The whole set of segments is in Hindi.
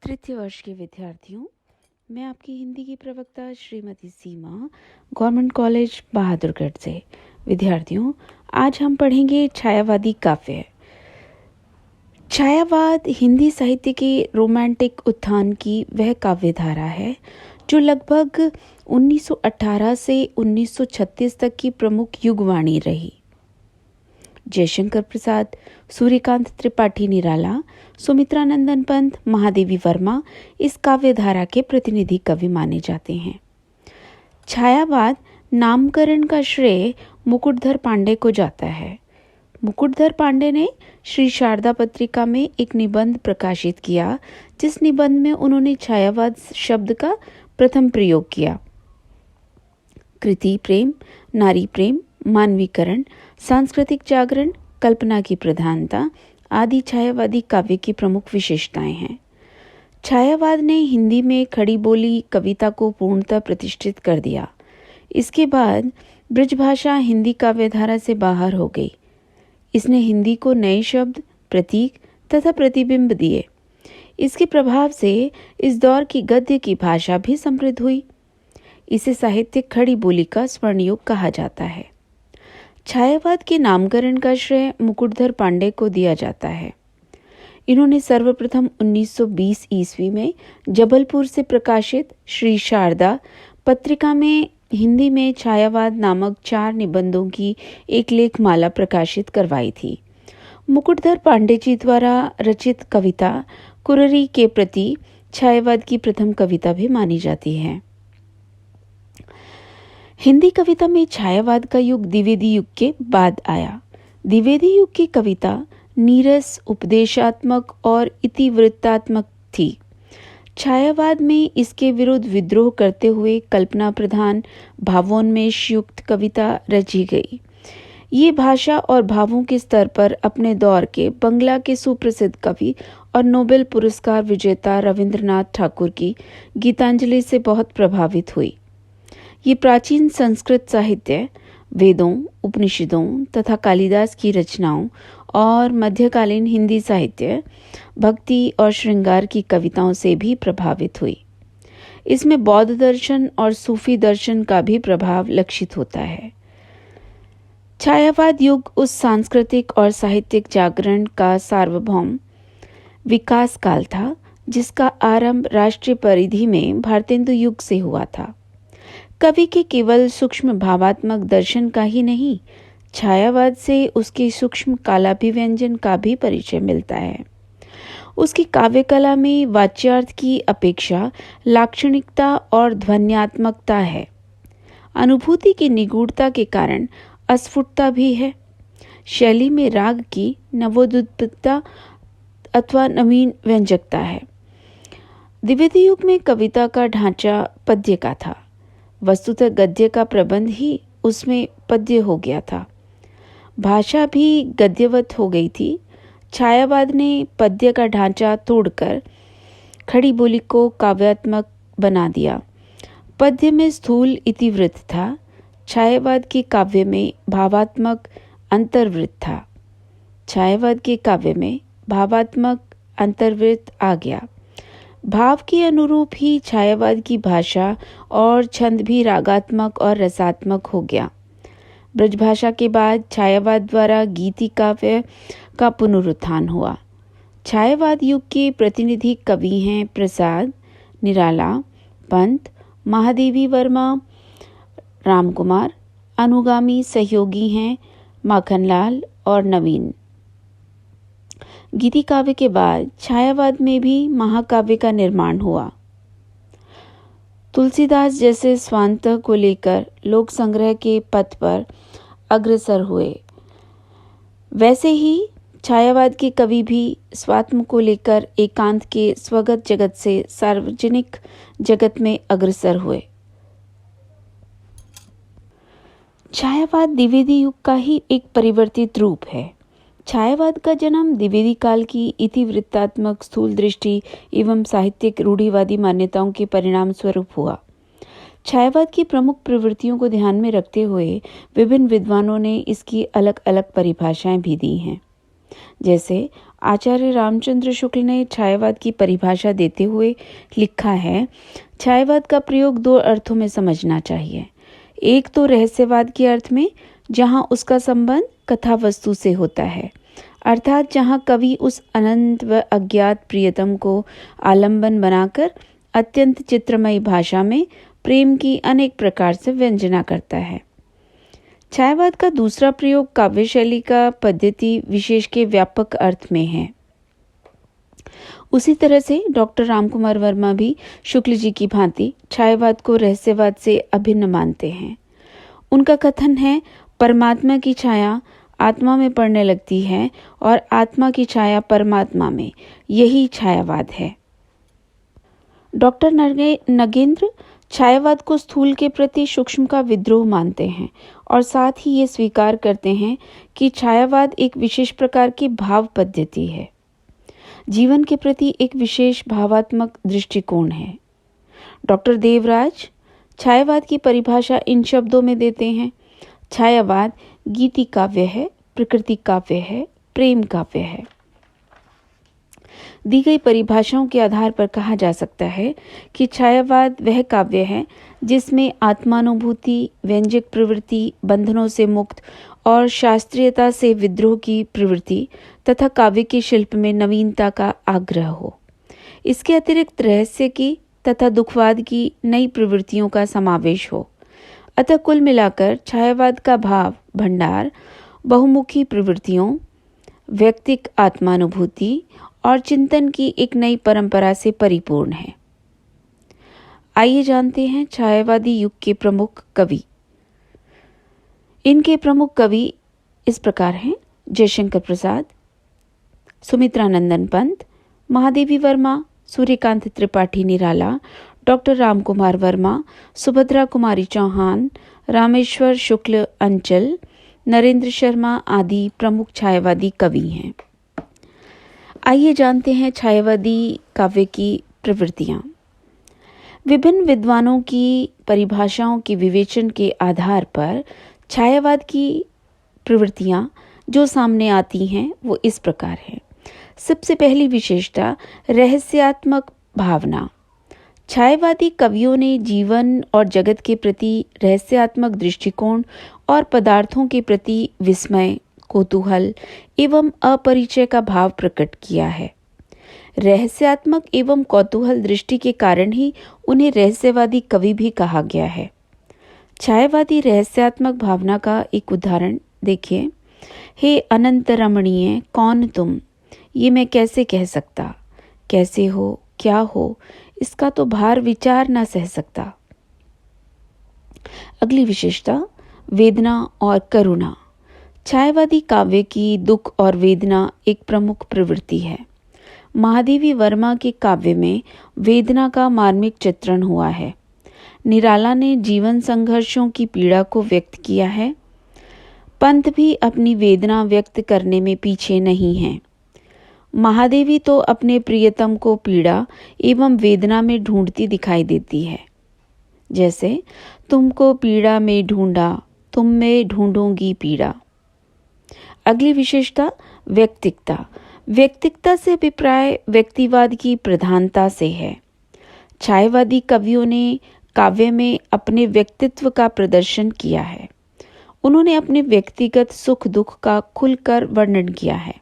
तृतीय वर्ष के विद्यार्थियों, मैं आपकी हिंदी की प्रवक्ता श्रीमती सीमा, गवर्नमेंट कॉलेज बहादुरगढ़ से। विद्यार्थियों, आज हम पढ़ेंगे छायावादी काव्य। छायावाद हिंदी साहित्य के रोमांटिक उत्थान की वह काव्य धारा है जो लगभग 1918 से 1936 तक की प्रमुख युगवाणी रही। जयशंकर प्रसाद, सूर्यकांत त्रिपाठी निराला, सुमित्रा नंदन पंत, महादेवी वर्मा इस काव्य धारा के प्रतिनिधि कवि माने जाते हैं। छायावाद नामकरण का श्रेय मुकुटधर पांडे को जाता है। मुकुटधर पांडे ने श्री शारदा पत्रिका में एक निबंध प्रकाशित किया, जिस निबंध में उन्होंने छायावाद शब्द का प्रथम प्रयोग किया। कृति प्रेम, नारी प्रेम, मानवीकरण, सांस्कृतिक जागरण, कल्पना की प्रधानता आदि छायावादी काव्य की प्रमुख विशेषताएं हैं। छायावाद ने हिंदी में खड़ी बोली कविता को पूर्णतः प्रतिष्ठित कर दिया। इसके बाद ब्रजभाषा हिंदी काव्यधारा से बाहर हो गई। इसने हिंदी को नए शब्द, प्रतीक तथा प्रतिबिंब दिए। इसके प्रभाव से इस दौर की गद्य की भाषा भी समृद्ध हुई। इसे साहित्यिक खड़ी बोली का स्वर्णयुग कहा जाता है। छायावाद के नामकरण का श्रेय मुकुटधर पांडे को दिया जाता है। इन्होंने सर्वप्रथम 1920 ईस्वी में जबलपुर से प्रकाशित श्री शारदा पत्रिका में हिंदी में छायावाद नामक 4 निबंधों की एक लेखमाला प्रकाशित करवाई थी। मुकुटधर पांडे जी द्वारा रचित कविता कुररी के प्रति छायावाद की प्रथम कविता भी मानी जाती है। हिंदी कविता में छायावाद का युग द्विवेदी युग के बाद आया। द्विवेदी युग की कविता नीरस, उपदेशात्मक और इतिवृत्तात्मक थी। छायावाद में इसके विरुद्ध विद्रोह करते हुए कल्पना प्रधान भावोन्मेष युक्त कविता रची गई। ये भाषा और भावों के स्तर पर अपने दौर के बंगला के सुप्रसिद्ध कवि और नोबेल पुरस्कार विजेता रविंद्रनाथ ठाकुर की गीतांजलि से बहुत प्रभावित हुई। ये प्राचीन संस्कृत साहित्य, वेदों, उपनिषदों तथा कालिदास की रचनाओं और मध्यकालीन हिंदी साहित्य, भक्ति और श्रृंगार की कविताओं से भी प्रभावित हुई। इसमें बौद्ध दर्शन और सूफी दर्शन का भी प्रभाव लक्षित होता है। छायावाद युग उस सांस्कृतिक और साहित्यिक जागरण का सार्वभौम विकास काल था जिसका आरंभ राष्ट्रीय परिधि में भारतेंदु युग से हुआ था। कवि के केवल सूक्ष्म भावात्मक दर्शन का ही नहीं, छायावाद से उसके सूक्ष्म कालाभिव्यंजन का भी परिचय मिलता है। उसकी काव्य कला में वाच्यार्थ की अपेक्षा लाक्षणिकता और ध्वन्यात्मकता है। अनुभूति की निगूढ़ता के कारण अस्फुटता भी है। शैली में राग की नवोद्दीपकता अथवा नवीन व्यंजकता है। द्विवेदी युग में कविता का ढांचा पद्य का था। वस्तुतः गद्य का प्रबंध ही उसमें पद्य हो गया था। भाषा भी गद्यवत हो गई थी। छायावाद ने पद्य का ढांचा तोड़कर खड़ी बोली को काव्यात्मक बना दिया। पद्य में स्थूल इतिवृत्त था, छायावाद के काव्य में भावात्मक अंतर्वृत्त था। छायावाद के काव्य में भावात्मक अंतर्वृत्त आ गया। भाव के अनुरूप ही छायावाद की भाषा और छंद भी रागात्मक और रसात्मक हो गया। ब्रजभाषा के बाद छायावाद द्वारा गीति काव्य का पुनरुत्थान हुआ। छायावाद युग के प्रतिनिधि कवि हैं प्रसाद, निराला, पंत, महादेवी वर्मा, रामकुमार। अनुगामी सहयोगी हैं माखनलाल और नवीन। गीति काव्य के बाद छायावाद में भी महाकाव्य का निर्माण हुआ। तुलसीदास जैसे स्वांतः को लेकर लोक संग्रह के पथ पर अग्रसर हुए, वैसे ही छायावाद के कवि भी स्वात्म को लेकर एकांत के स्वगत जगत से सार्वजनिक जगत में अग्रसर हुए। छायावाद द्विवेदी युग का ही एक परिवर्तित रूप है। छायावाद का जन्म द्विवेदी काल की इतिवृत्तात्मक स्थूल दृष्टि एवं साहित्यिक रूढ़िवादी मान्यताओं के परिणाम स्वरूप हुआ। छायावाद की प्रमुख प्रवृत्तियों को ध्यान में रखते हुए विभिन्न विद्वानों ने इसकी अलग अलग परिभाषाएं भी दी हैं। जैसे आचार्य रामचंद्र शुक्ल ने छायावाद की परिभाषा देते हुए लिखा है, छायावाद का प्रयोग दो अर्थों में समझना चाहिए। एक तो रहस्यवाद के अर्थ में, जहां उसका संबंध कथा वस्तु से होता है, अर्थात जहां कवि उस अनंत व अज्ञात प्रियतम को आलंबन बनाकर अत्यंत चित्रमयी भाषा में प्रेम की अनेक प्रकार से व्यंजना करता है। छायावाद का दूसरा प्रयोग काव्य शैली का पद्धति विशेष के व्यापक अर्थ में है। उसी तरह से डॉक्टर रामकुमार वर्मा भी शुक्ल जी की भांति छायावाद को रहस्यवाद से अभिन्न मानते हैं। उनका कथन है, परमात्मा की छाया आत्मा में पड़ने लगती है और आत्मा की छाया परमात्मा में, यही छायावाद है। डॉक्टर नगेंद्र छायावाद को स्थूल के प्रति सूक्ष्म का विद्रोह मानते हैं और साथ ही ये स्वीकार करते हैं कि छायावाद एक विशेष प्रकार की भाव पद्धति है, जीवन के प्रति एक विशेष भावात्मक दृष्टिकोण है। डॉक्टर देवराज छायावाद की परिभाषा इन शब्दों में देते हैं, छायावाद गीति काव्य है, प्रकृति काव्य है, प्रेम काव्य है। दी गई परिभाषाओं के आधार पर कहा जा सकता है कि छायावाद वह काव्य है जिसमें आत्मानुभूति, व्यंजक प्रवृत्ति, बंधनों से मुक्त और शास्त्रीयता से विद्रोह की प्रवृत्ति तथा काव्य के शिल्प में नवीनता का आग्रह हो। इसके अतिरिक्त रहस्य की तथा दुखवाद की नई प्रवृत्तियों का समावेश हो। अतः कुल मिलाकर छायावाद का भाव भंडार बहुमुखी प्रवृत्तियों, व्यक्तिक आत्मानुभूति और चिंतन की एक नई परंपरा से परिपूर्ण है। आइए जानते हैं छायावादी युग के प्रमुख कवि। इनके प्रमुख कवि इस प्रकार हैं, जयशंकर प्रसाद, सुमित्रानंदन पंत, महादेवी वर्मा, सूर्यकांत त्रिपाठी निराला, डॉक्टर रामकुमार वर्मा, सुभद्रा कुमारी चौहान, रामेश्वर शुक्ल अंचल, नरेंद्र शर्मा आदि प्रमुख छायावादी कवि हैं। आइए जानते हैं छायावादी काव्य की प्रवृत्तियां। विभिन्न विद्वानों की परिभाषाओं के विवेचन के आधार पर छायावाद की प्रवृत्तियां जो सामने आती हैं वो इस प्रकार हैं। सबसे पहली विशेषता रहस्यात्मक भावना। छायावादी कवियों ने जीवन और जगत के प्रति रहस्यात्मक दृष्टिकोण और पदार्थों के प्रति विस्मय, कौतूहल एवं अपरिचय का भाव प्रकट किया है। रहस्यात्मक एवं कौतूहल दृष्टि के कारण ही उन्हें रहस्यवादी कवि भी कहा गया है। छायावादी रहस्यात्मक भावना का एक उदाहरण देखिए। हे अनंत रमणीय कौन तुम, ये मैं कैसे कह सकता, कैसे हो, क्या हो, इसका तो भार विचार ना सह सकता। अगली विशेषता वेदना और करुणा। छायावादी काव्य की दुख और वेदना एक प्रमुख प्रवृत्ति है। महादेवी वर्मा के काव्य में वेदना का मार्मिक चित्रण हुआ है। निराला ने जीवन संघर्षों की पीड़ा को व्यक्त किया है। पंत भी अपनी वेदना व्यक्त करने में पीछे नहीं हैं। महादेवी तो अपने प्रियतम को पीड़ा एवं वेदना में ढूंढती दिखाई देती है। जैसे तुमको पीड़ा में ढूंढा, तुम में ढूंढूंगी पीड़ा। अगली विशेषता व्यक्तिकता। व्यक्तिकता से अभिप्राय व्यक्तिवाद की प्रधानता से है। छायावादी कवियों ने काव्य में अपने व्यक्तित्व का प्रदर्शन किया है। उन्होंने अपने व्यक्तिगत सुख दुख का खुलकर वर्णन किया है।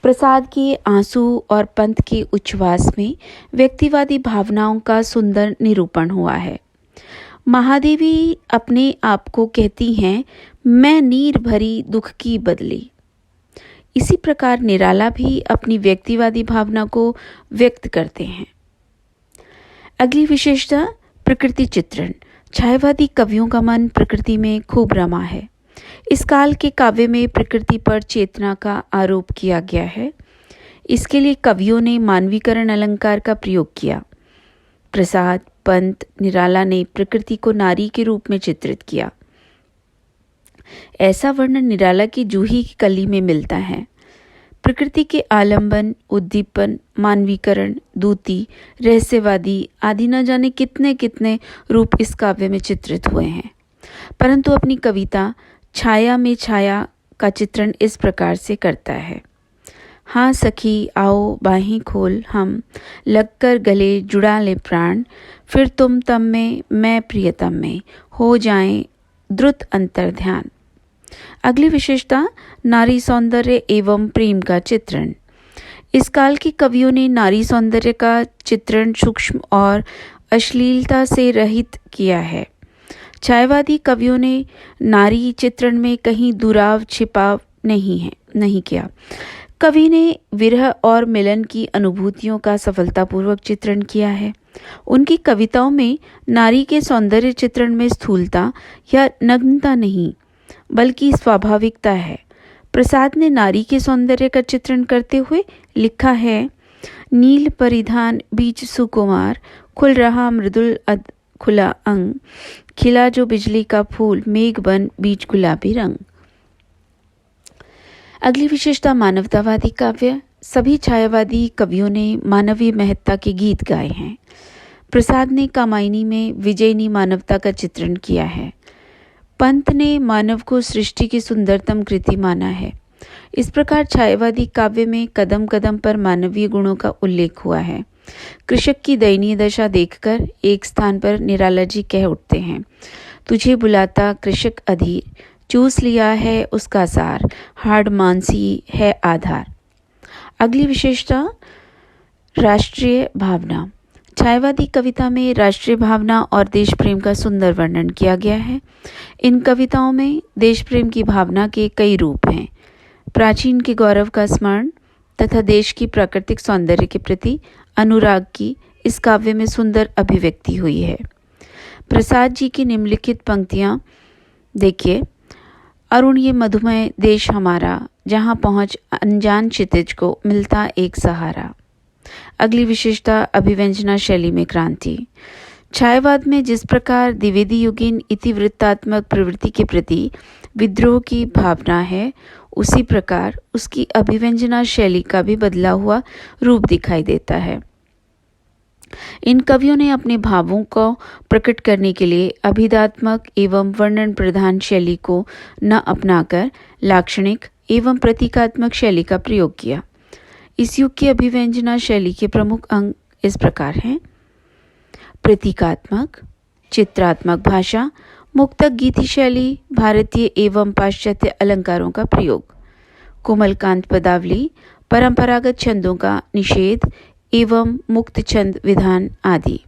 प्रसाद के आंसू और पंत के उच्छ्वास में व्यक्तिवादी भावनाओं का सुंदर निरूपण हुआ है। महादेवी अपने आप को कहती हैं, मैं नीर भरी दुख की बदली। इसी प्रकार निराला भी अपनी व्यक्तिवादी भावना को व्यक्त करते हैं। अगली विशेषता प्रकृति चित्रण। छायावादी कवियों का मन प्रकृति में खूब रमा है। इस काल के काव्य में प्रकृति पर चेतना का आरोप किया गया है। इसके लिए कवियों ने मानवीकरण अलंकार का प्रयोग किया। प्रसाद, पंत, निराला ने प्रकृति को नारी के रूप में चित्रित किया। ऐसा वर्णन निराला की जूही की कली में मिलता है। प्रकृति के आलंबन, उद्दीपन, मानवीकरण, दूती, रहस्यवादी आदि न जाने कितने कितने रूप इस काव्य में चित्रित हुए हैं। परंतु अपनी कविता छाया में छाया का चित्रण इस प्रकार से करता है। हाँ सखी आओ बाहें खोल हम, लगकर गले जुड़ा ले प्राण, फिर तुम तम में मैं प्रियतम में, हो जाएं द्रुत अंतर ध्यान। अगली विशेषता नारी सौंदर्य एवं प्रेम का चित्रण। इस काल के कवियों ने नारी सौंदर्य का चित्रण सूक्ष्म और अश्लीलता से रहित किया है। छायावादी कवियों ने नारी चित्रण में कहीं दुराव छिपाव नहीं किया। कवि ने विरह और मिलन की अनुभूतियों का सफलतापूर्वक चित्रण किया है। उनकी कविताओं में नारी के सौंदर्य चित्रण में स्थूलता या नग्नता नहीं बल्कि स्वाभाविकता है। प्रसाद ने नारी के सौंदर्य का चित्रण करते हुए लिखा है, नील परिधान बीच सुकुमार, खुल रहा मृदुल खुला अंग, खिला जो बिजली का फूल, मेघ बन बीच गुलाबी रंग। अगली विशेषता मानवतावादी काव्य। सभी छायावादी कवियों ने मानवीय महत्ता के गीत गाए हैं। प्रसाद ने कामायनी में विजयनी मानवता का चित्रण किया है। पंत ने मानव को सृष्टि की सुंदरतम कृति माना है। इस प्रकार छायावादी काव्य में कदम कदम पर मानवीय गुणों का उल्लेख हुआ है। कृषक की दयनीय दशा देखकर एक स्थान पर निराला जी कह उठते हैं, तुझे बुलाता कृषक अधीर, चूस लिया है उसका सार, हाड़ मानसी है आधार। अगली विशेषता राष्ट्रीय भावना। छायावादी कविता में राष्ट्रीय भावना और देश प्रेम का सुंदर वर्णन किया गया है। इन कविताओं में देश प्रेम की भावना के कई रूप हैं। प्राचीन के गौरव का स्मरण तथा देश की प्राकृतिक सौंदर्य के प्रति अनुराग की इस काव्य में सुंदर अभिव्यक्ति हुई है। प्रसाद जी की निम्नलिखित पंक्तियां देखिए, अरुण ये मधुमय देश हमारा, जहाँ पहुँच अनजान क्षितिज को मिलता एक सहारा। अगली विशेषता अभिव्यंजना शैली में क्रांति। छायावाद में जिस प्रकार द्विवेदी युगीन इतिवृत्तात्मक प्रवृत्ति के प्रति विद्रोह की भावना है, उसी प्रकार उसकी अभिव्यंजना शैली का भी बदला हुआ रूप दिखाई देता है। इन कवियों ने अपने भावों को प्रकट करने के लिए अभिधात्मक एवं वर्णन प्रधान शैली को न अपनाकर लाक्षणिक एवं प्रतीकात्मक शैली का प्रयोग किया। इस युग की अभिव्यंजना शैली के प्रमुख अंग इस प्रकार हैं: प्रतीकात्मक, चित्रात्मक भाषा, मुक्तक गीति शैली, भारतीय एवं पाश्चात्य अलंकारों का प्रयोग, कोमलकांत पदावली, परंपरागत छंदों का निषेध एवं मुक्त छंद विधान आदि।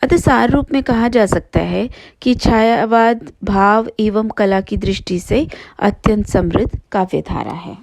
अतः सार रूप में कहा जा सकता है कि छायावाद भाव एवं कला की दृष्टि से अत्यंत समृद्ध काव्यधारा है।